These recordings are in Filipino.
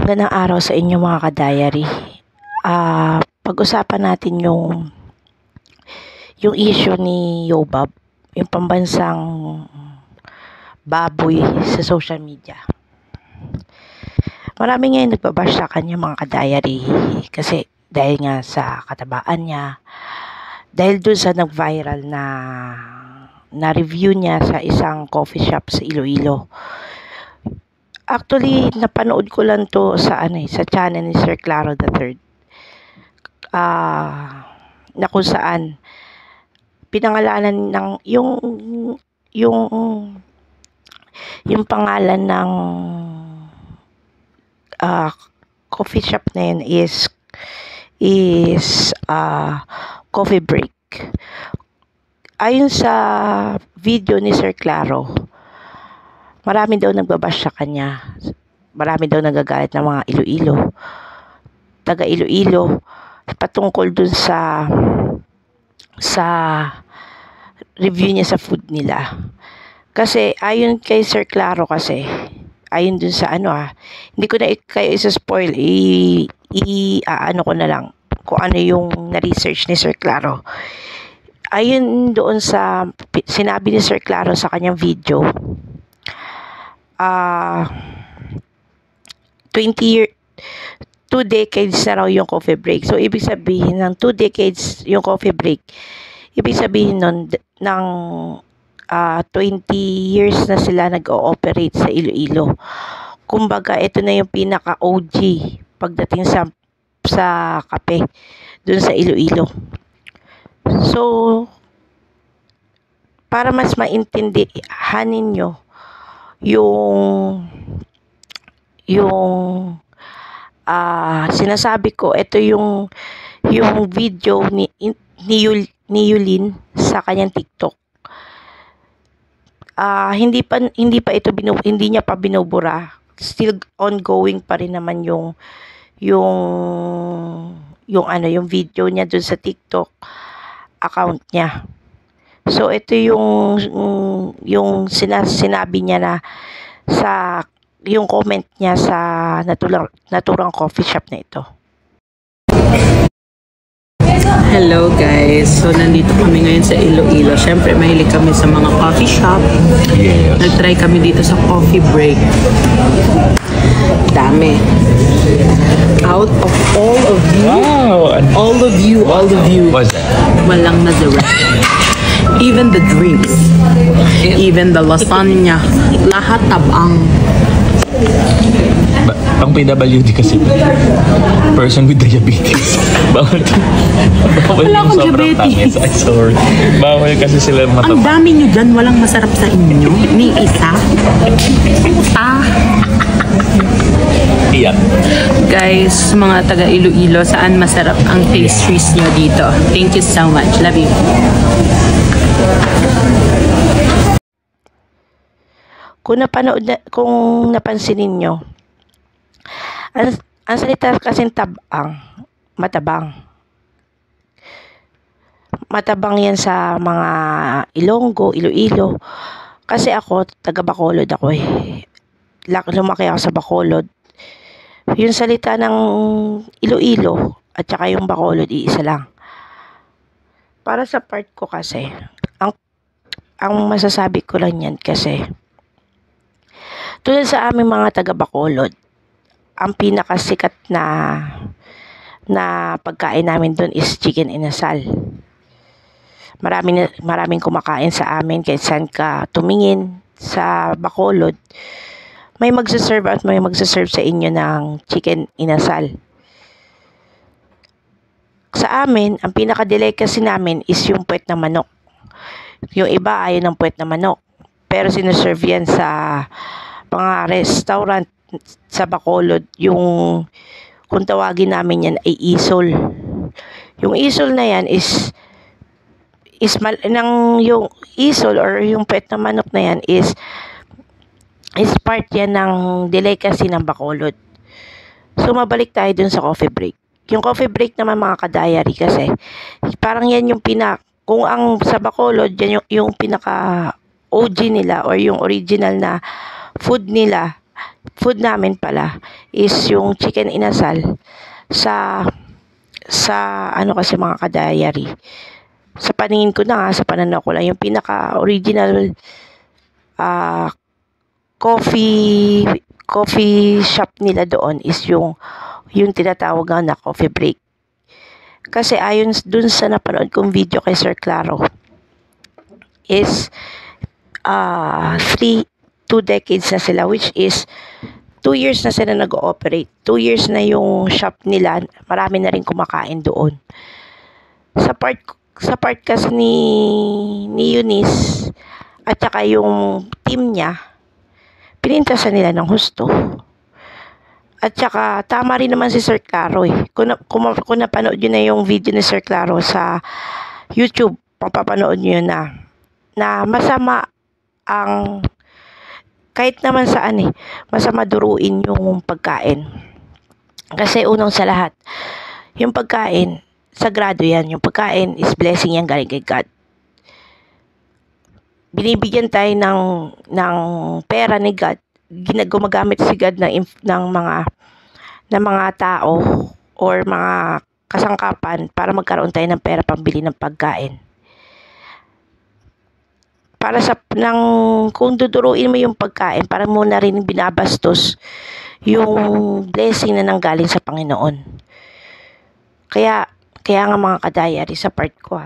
Magandang araw sa inyo mga ka-diary. Pag-usapan natin yung issue ni Yobab, yung pambansang baboy sa social media. Marami ngayon nagbabash sa kanya mga ka-diary kasi dahil nga sa katabaan niya, dahil dun sa nag-viral na review niya sa isang coffee shop sa Iloilo. Actually, napanood ko lang to sa channel ni Sir Claro III. Na kung saan pinangalanan ng yung pangalan ng coffee shop na yun is Coffee Break. Ayon sa video ni Sir Claro, marami daw nagbabash sa kanya. Marami daw nagagalit ng mga Iloilo. Taga Iloilo patungkol dun sa review niya sa food nila. Kasi ayon kay Sir Claro kasi, ayon dun sa hindi ko na kayo isa-spoil, ano ko na lang kung ano yung na-research ni Sir Claro. Ayon doon sa sinabi ni Sir Claro sa kanyang video, 2 decades na raw yung coffee break. So, ibig sabihin ng 2 decades yung coffee break, ibig sabihin nun ng 20 years na sila nag-ooperate sa Iloilo. Kumbaga, ito na yung pinaka-OG pagdating sa kape dun sa Iloilo. So, para mas maintindihan ninyo yung sinasabi ko, ito yung video ni Yulin sa kanyang TikTok. Hindi niya pa binubura. Still ongoing pa rin naman yung video niya dun sa TikTok account niya. So ito yung sinabi niya na sa yung comment niya sa naturang coffee shop na ito. Hello guys, so nandito kami ngayon sa Iloilo. Syempre mahilig kami sa mga coffee shop. Yes. Nag-try kami dito sa Coffee Break. Dami. Out of all of you, all of you, what's that? walang nadirect. Even the drinks, even the lasagna, lahat tabang. Pang PWD kasi, person with diabetes. Bawal Wala yung akong sobrang diabetes. tamis. I'm sorry. Bawal kasi sila Ang mataba. dami nyo dyan, walang masarap sa inyo. Ni isa. Puta. Iyak. Guys, mga taga Iloilo, saan masarap ang pastries nyo dito? Thank you so much. Love you. Kung napansin ninyo, ang salita kasing matabang. Matabang yan sa mga Ilonggo, Iloilo. Kasi ako, taga Bacolod ako eh. Lumaki ako sa Bacolod. Yung salita ng Iloilo at saka yung Bacolod, iisa lang. Para sa part ko kasi, ang masasabi ko lang yan kasi, tulad sa aming mga taga Bacolod, ang pinakasikat na pagkain namin doon is chicken inasal. Maraming kumakain sa amin kahit saan ka tumingin sa Bacolod. May magsaserve at may magsaserve sa inyo ng chicken inasal. Sa amin, ang pinaka-delicacy namin is yung puwet na manok. Yung iba ayaw ng puwet na manok. Pero sinuserve yan sa mga restaurant sa Bacolod. Yung kung tawagin namin yan ay isol. Yung isol na yan yung isol or yung puwet na manok na yan is part yan ng delicacy ng Bacolod. So mabalik tayo dun sa coffee break. Yung coffee break naman mga ka-diary kasi parang yan yung kung ang sa Bacolod yan yung pinaka OG nila or yung original na food nila food namin pala is yung chicken inasal sa ano kasi mga ka-diary. Sa paningin ko na sa pananaw ko lang, yung pinaka-original coffee shop nila doon is yung tinatawag na coffee break. Kasi ayon dun sa napanood kong video kay Sir Claro, is 2 decades na sila, which is 2 years na sila nag-ooperate. 2 years na yung shop nila, marami na rin kumakain doon. Sa part kasi ni Eunice at saka yung team niya, pinintasan nila ng husto. At saka, tama rin naman si Sir Claro eh. Kung napanood nyo na yung video ni Sir Claro sa YouTube, papapanood nyo na masama ang, kahit naman saan masama duruin yung pagkain. Kasi unang sa lahat, yung pagkain, sagrado yan. Yung pagkain is blessing yan galing kay God. Binibigyan tayo ng pera ni God, gumagamit si God ng mga tao or mga kasangkapan para magkaroon tayo ng pera pambili ng pagkain. Para kung duduruin mo yung pagkain, para mo na rin binabastos yung blessing na nanggaling sa Panginoon. Kaya nga mga ka-diary, sa part ko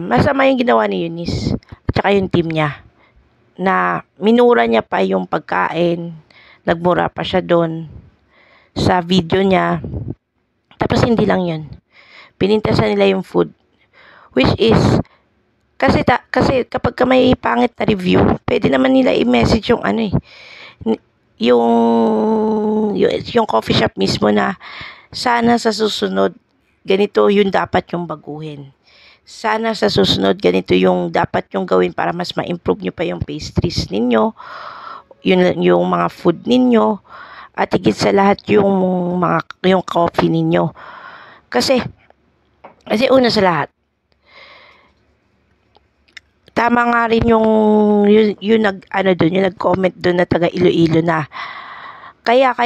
masama yung ginawa ni Eunice at saka yung team niya, na minura niya pa yung pagkain, nagmura pa siya doon sa video niya. Tapos hindi lang yun, pinintasan nila yung food, which is kasi kapag may pangit na review, pwede naman nila i-message yung yung coffee shop mismo na sana sa susunod ganito yung dapat yung baguhin. Sana sa susunod ganito yung dapat yung gawin para mas ma-improve nyo pa yung pastries ninyo, yung mga food ninyo, at higit sa lahat yung coffee ninyo. Kasi una sa lahat, tama nga rin yung nag-comment doon na taga Iloilo na kaya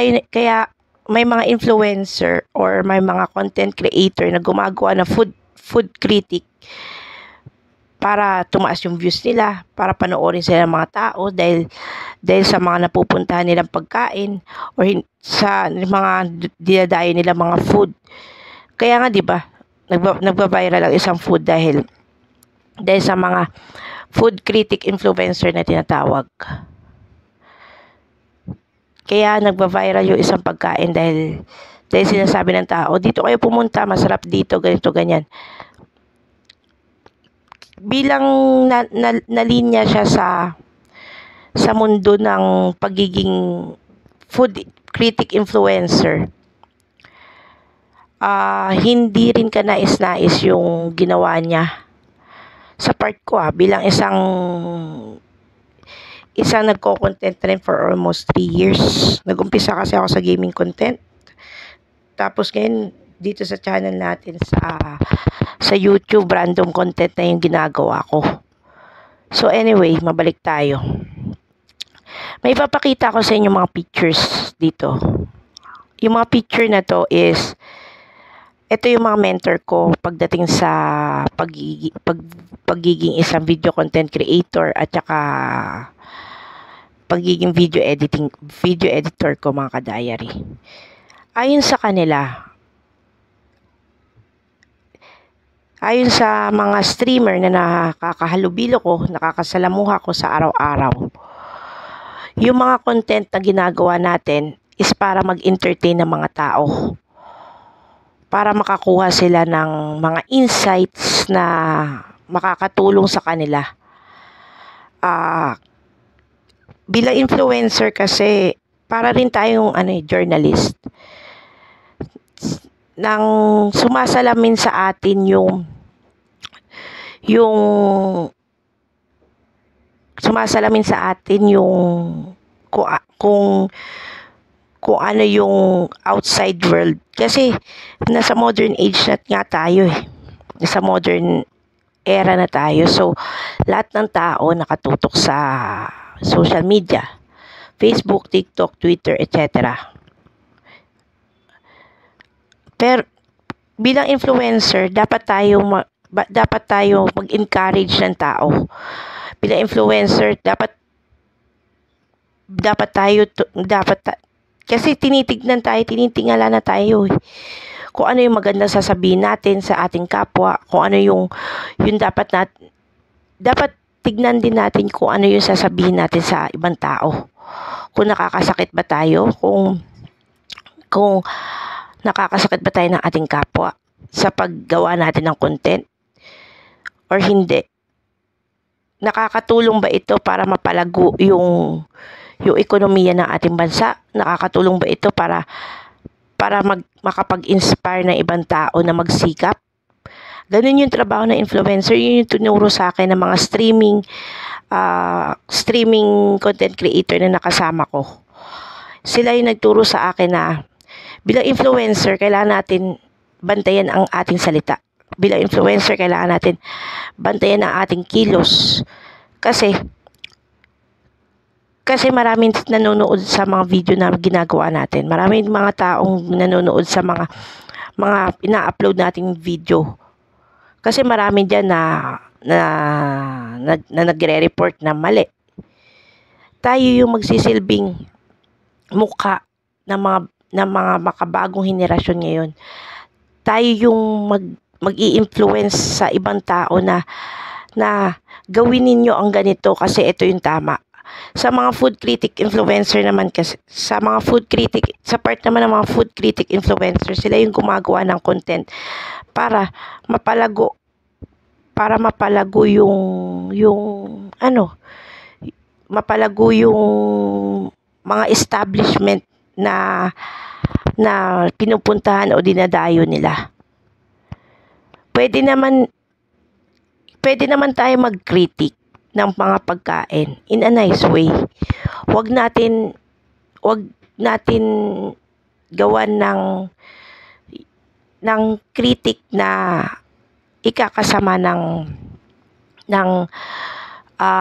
may mga influencer or may mga content creator na gumagawa ng food critic para tumaas yung views nila, para panoorin sila ng mga tao dahil sa mga napupuntahan nilang pagkain or sa mga dinadayo nila mga food. Kaya nga 'di ba, nagba-viral ang isang food dahil sa mga food critic influencer na tinatawag. Kaya nagba-viral yung isang pagkain dahil sinasabi ng tao, dito kayo pumunta, masarap dito, ganito, ganyan. Bilang nalinya siya sa mundo ng pagiging food critic influencer, hindi rin kanais-nais yung ginawa niya. Sa part ko bilang isang nagko-content rin for almost 3 years. Nag-umpisa kasi ako sa gaming content. Tapos ngayon dito sa channel natin sa YouTube, random content na yung ginagawa ko. So anyway, mabalik tayo. May ipapakita ko sa inyo mga pictures dito. Yung mga picture na to is, ito yung mga mentor ko pagdating sa pagiging isang video content creator at saka pagiging video editor ko, mga ka-diary. Ayon sa kanila, ayon sa mga streamer na nakakahalubilo ko, nakakasalamuha ko sa araw-araw, yung mga content na ginagawa natin is para mag-entertain ng mga tao, para makakuha sila ng mga insights na makakatulong sa kanila. Bilang influencer kasi, para rin tayong journalist, nang sumasalamin sa atin yung sumasalamin sa atin yung kung ano yung outside world. Kasi nasa modern age na nga tayo nasa modern era na tayo. So, lahat ng tao nakatutok sa social media. Facebook, TikTok, Twitter, etc. Pero bilang influencer, dapat tayo mag-encourage ng tao. Bilang influencer, kasi tinitingala na tayo eh. Kung ano yung magandang sasabihin natin sa ating kapwa, kung ano yung dapat tignan din natin kung ano yung sasabihin natin sa ibang tao. Kung nakakasakit ba tayo, kung nakakasakit ba tayo ng ating kapwa sa paggawa natin ng content or hindi. Nakakatulong ba ito para mapalago yung ekonomiya ng ating bansa? Nakakatulong ba ito para makapag-inspire ng ibang tao na magsikap? Ganun yung trabaho ng influencer. Yun yung tinuro sa akin ng mga streaming content creator na nakasama ko. Sila yung nagturo sa akin na bilang influencer, kailangan natin bantayan ang ating salita. Bilang influencer, kailangan natin bantayan ang ating kilos. Kasi maraming nanonood sa mga video na ginagawa natin. Maraming mga taong nanonood sa mga ina-upload nating video. Kasi marami diyan na nagre-report na mali. Tayo yung magsisilbing mukha ng mga makabagong henerasyon ngayon. Tayo yung mag-i-influence sa ibang tao na gawin ninyo ang ganito kasi ito yung tama. Sa mga food critic influencer naman kasi, sa part naman ng mga food critic influencer, sila yung gumagawa ng content para mapalago yung mga establishment na pinupuntahan o dinadayo nila. Pwede naman tayo mag-critic ng mga pagkain in a nice way. Wag natin gawan ng critic na ikakasama ng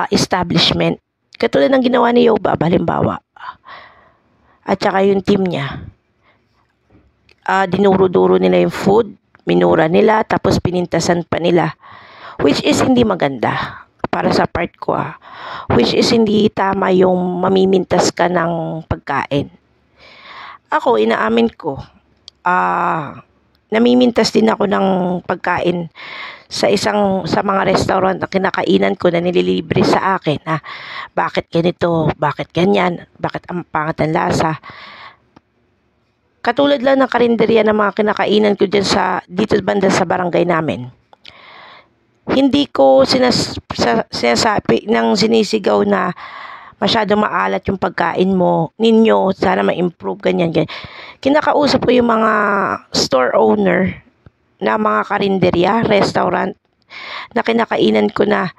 establishment. Katulad ng ginawa ni Yoba, halimbawa. At saka yung team niya. Dinuro-duro nila yung food, minura nila, tapos pinintasan pa nila. Which is hindi maganda para sa part ko. Which is hindi tama yung mamimintas ka ng pagkain. Ako, inaamin ko, namimintas din ako ng pagkain sa mga restaurant na kinakainan ko na nililibre sa akin na bakit ganito, bakit ganyan, bakit ang pangat ang lasa. Katulad lang ng karinderya ng mga kinakainan ko dyan dito banda sa barangay namin. Hindi ko sinasabi ng sinisigaw na masyado maalat yung pagkain ninyo, sana ma-improve, ganyan. Kinakausap ko yung mga store owner na mga karinderya, restaurant, na kinakainan ko na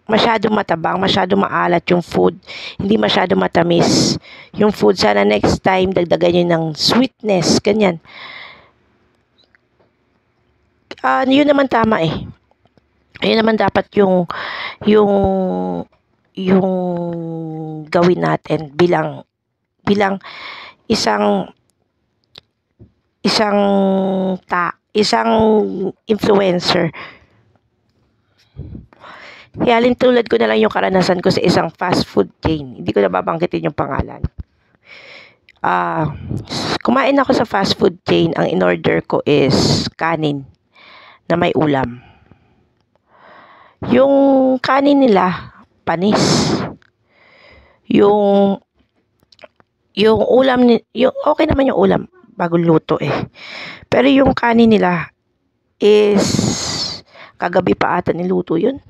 masyado matabang, masyado maalat yung food, hindi masyado matamis yung food. Sana next time dagdagan nyo ng sweetness, ganyan. Yun naman tama eh. Ayun naman dapat yung gawin natin bilang isang influencer. Kaya tulad ko na lang yung karanasan ko sa isang fast food chain. Hindi ko na babanggitin yung pangalan. Kumain ako sa fast food chain. Ang in-order ko is kanin na may ulam. Yung kanin nila, panis. Yung ulam, okay naman yung ulam, bagong luto eh. Pero yung kanin nila is, kagabi pa ata niluto yun.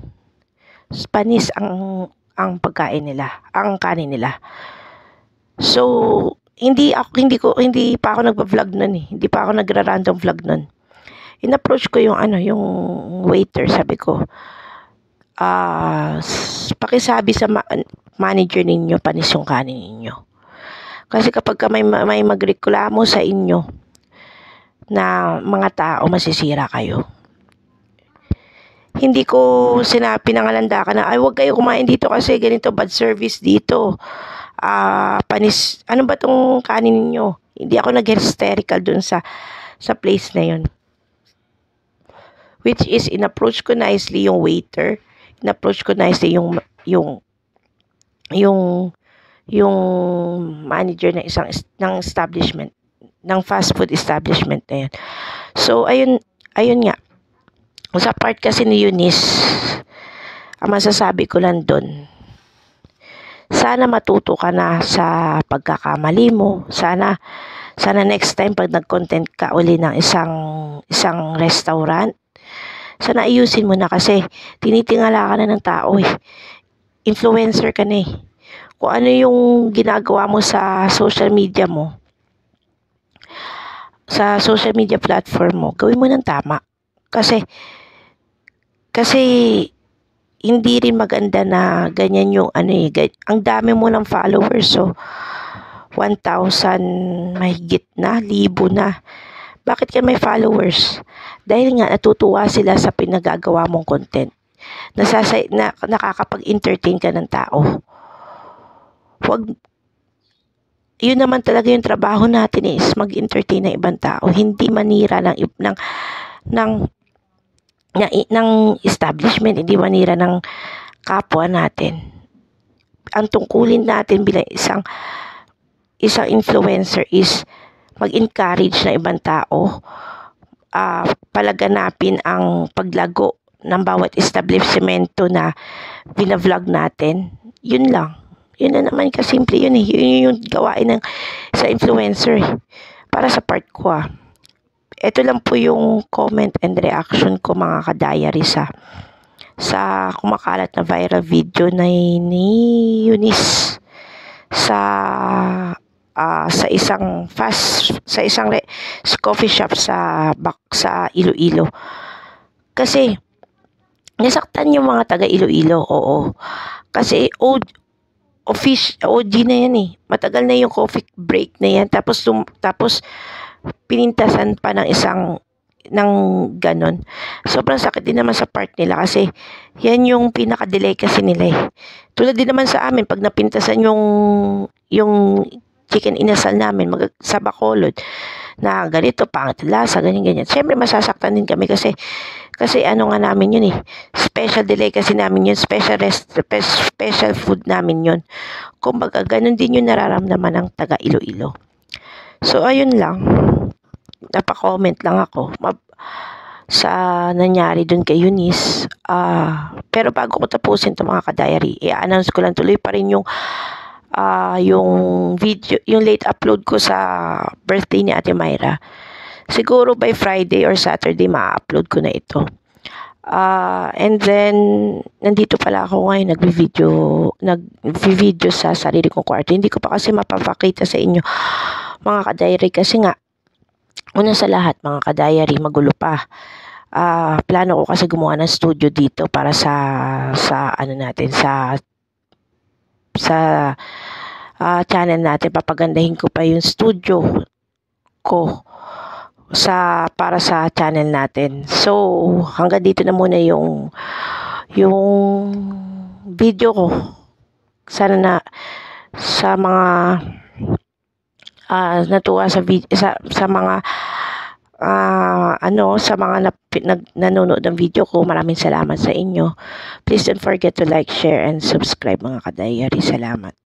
Panis ang pagkain nila, ang kanin nila. So, hindi pa ako nagba-vlog nun eh. Hindi pa ako nagra-random vlog nun. In-approach ko yung waiter, sabi ko, pakisabi sa manager ninyo, panis yung kanin ninyo. Kasi kapag may magreklamo sa inyo na mga tao, masisira kayo. hindi ko pinangalandakan na, ay, wag kayo kumain dito kasi ganito, bad service dito. Panis, ano ba tong kanin ninyo? Hindi ako nag-hysterical dun sa place na yun. Which is, in-approach ko nicely yung waiter. In-approach ko nicely yung manager ng establishment, ng fast food establishment na yun. So, ayun nga. Sa part kasi ni Eunice, ang masasabi ko lang doon, sana matuto ka na sa pagkakamali mo. Sana next time pag nag-content ka uli ng isang restaurant, sana ayusin mo na kasi tinitingala ka na ng tao eh. Influencer ka na eh. Kung ano yung ginagawa mo sa social media mo, sa social media platform mo, gawin mo ng tama. Kasi hindi rin maganda na ganyan yung ang dami mo ng followers, so 1,000 mahigit na, 1,000 na. Bakit ka may followers? Dahil nga natutuwa sila sa pinagagawa mong content. Nakakapag-entertain ka ng tao. Yun naman talaga yung trabaho natin is mag-entertain ng ibang tao, hindi manira ng establishment, hindi manira ng kapwa natin. Ang tungkulin natin bilang isang influencer is mag-encourage ng ibang tao, palaganapin ang paglago ng bawat establishmento na binavlog natin. Yun lang. Yun na naman kasimple yun eh. Yun yung gawain ng sa influencer eh. Para sa part ko ito lang po yung comment and reaction ko mga ka-diary sa kumakalat na viral video na ni Eunice sa isang coffee shop sa Iloilo. Kasi nasaktan yung mga taga Iloilo, oo. Kasi OG na yan eh. Matagal na yung coffee break na yan. Tapos pinintasan pa ng ganon. Sobrang sakit din naman sa part nila kasi yan yung pinaka-delay kasi nila eh. Tulad din naman sa amin, pag napintasan yung chicken inasal namin sa Bacolod na ganito, pangit lasa, ganyan. Siyempre masasaktan din kami kasi ano nga namin yun eh. Special delay kasi namin yun. Special food namin yun. Kumbaga, ganun din yung nararamdaman ng taga Iloilo. So, ayun lang. Napa-comment lang ako sa nangyari dun kay Eunice. Pero bago ko tapusin ito mga ka-diary, i-announce ko lang tuloy pa rin yung video, yung late upload ko sa birthday ni Ate Myra. Siguro by Friday or Saturday ma-upload ko na ito. And then nandito pala ako ngayon nagvi-video sa sarili kong kwarto. Hindi ko pa kasi mapapakita sa inyo mga ka-diary kasi nga una sa lahat mga ka-diary, magulo pa. Plano ko kasi gumawa ng studio dito para sa ano natin sa channel natin. Papagandahin ko pa yung studio ko para sa channel natin. So hanggang dito na muna yung video ko. Sana na sa mga natuwa sa mga sa mga nanonood ng video ko. Maraming salamat sa inyo. Please don't forget to like, share, and subscribe mga ka-diary. Salamat.